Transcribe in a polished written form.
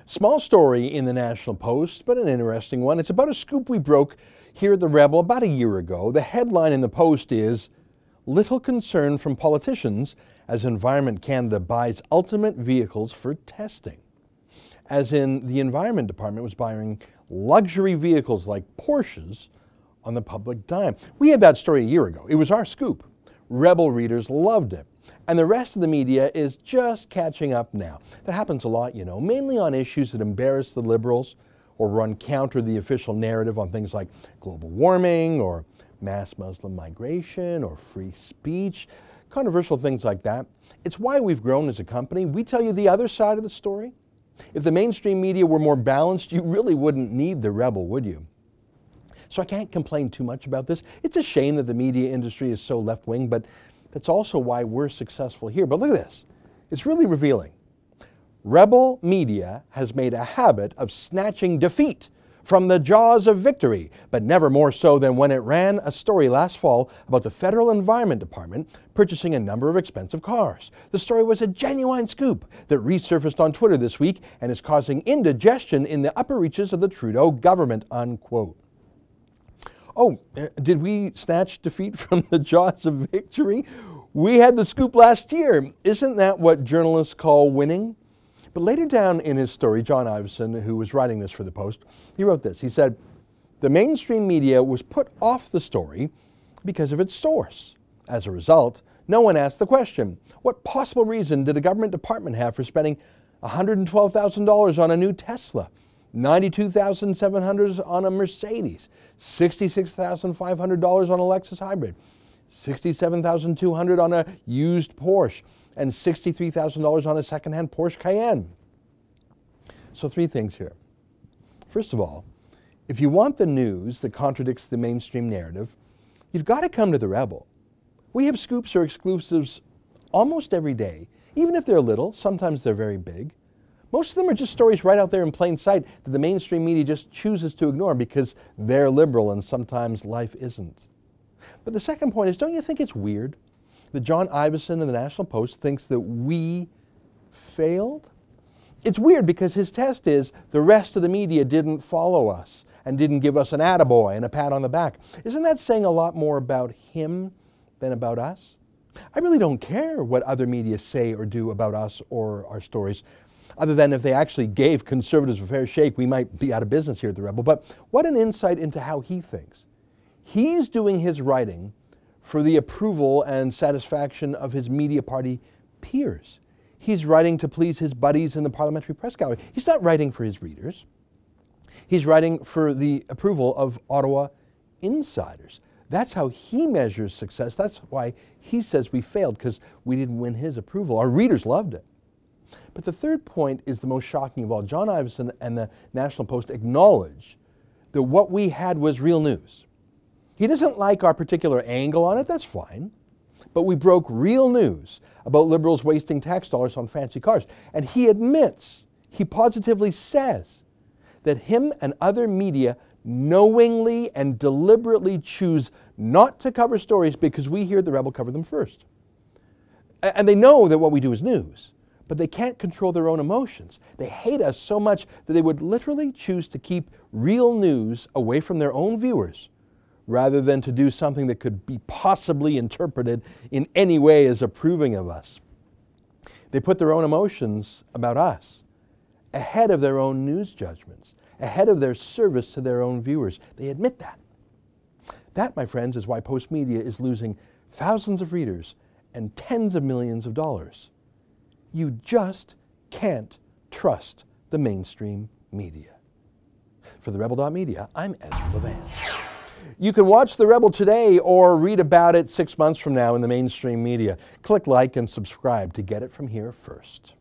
Small story in the National Post, but an interesting one. It's about a scoop we broke here at the Rebel about a year ago. The headline in the Post is, "Little concern from politicians as Environment Canada buys ultimate vehicles for testing." As in, the Environment Department was buying luxury vehicles like Porsches on the public dime. We had that story a year ago. It was our scoop. Rebel readers loved it. And the rest of the media is just catching up now. That happens a lot, you know, mainly on issues that embarrass the Liberals or run counter the official narrative on things like global warming or mass Muslim migration or free speech, controversial things like that. It's why we've grown as a company. We tell you the other side of the story. If the mainstream media were more balanced, you really wouldn't need the Rebel, would you? So I can't complain too much about this. It's a shame that the media industry is so left-wing, but that's also why we're successful here. But look at this. It's really revealing. Rebel media has made a habit of snatching defeat from the jaws of victory, but never more so than when it ran a story last fall about the Federal Environment Department purchasing a number of expensive cars. The story was a genuine scoop that resurfaced on Twitter this week and is causing indigestion in the upper reaches of the Trudeau government, unquote. Oh, did we snatch defeat from the jaws of victory? We had the scoop last year. Isn't that what journalists call winning? But later down in his story, John Iveson, who was writing this for the Post, he wrote this. He said, "The mainstream media was put off the story because of its source. As a result, no one asked the question, what possible reason did a government department have for spending $112,000 on a new Tesla, $92,700 on a Mercedes, $66,500 on a Lexus hybrid, $67,200 on a used Porsche, and $63,000 on a second-hand Porsche Cayenne?" So three things here. First of all, if you want the news that contradicts the mainstream narrative, you've got to come to the Rebel. We have scoops or exclusives almost every day. Even if they're little, sometimes they're very big. Most of them are just stories right out there in plain sight that the mainstream media just chooses to ignore because they're liberal and sometimes life isn't. But the second point is, don't you think it's weird that John Iveson of the National Post thinks that we failed? It's weird because his test is the rest of the media didn't follow us and didn't give us an attaboy and a pat on the back. Isn't that saying a lot more about him than about us? I really don't care what other media say or do about us or our stories, other than if they actually gave conservatives a fair shake, we might be out of business here at the Rebel. But what an insight into how he thinks. He's doing his writing for the approval and satisfaction of his media party peers. He's writing to please his buddies in the parliamentary press gallery. He's not writing for his readers. He's writing for the approval of Ottawa insiders. That's how he measures success. That's why he says we failed, because we didn't win his approval. Our readers loved it. But the third point is the most shocking of all. John Iveson and the National Post acknowledge that what we had was real news. He doesn't like our particular angle on it, that's fine. But we broke real news about Liberals wasting tax dollars on fancy cars. And he admits, he positively says, that him and other media knowingly and deliberately choose not to cover stories because we here at the Rebel cover them first. And they know that what we do is news, but they can't control their own emotions. They hate us so much that they would literally choose to keep real news away from their own viewers, rather than to do something that could be possibly interpreted in any way as approving of us. They put their own emotions about us ahead of their own news judgments, ahead of their service to their own viewers. They admit that. That, my friends, is why Post Media is losing thousands of readers and tens of millions of dollars. You just can't trust the mainstream media. For the Rebel.media, I'm Ezra Levant. You can watch The Rebel today or read about it 6 months from now in the mainstream media. Click like and subscribe to get it from here first.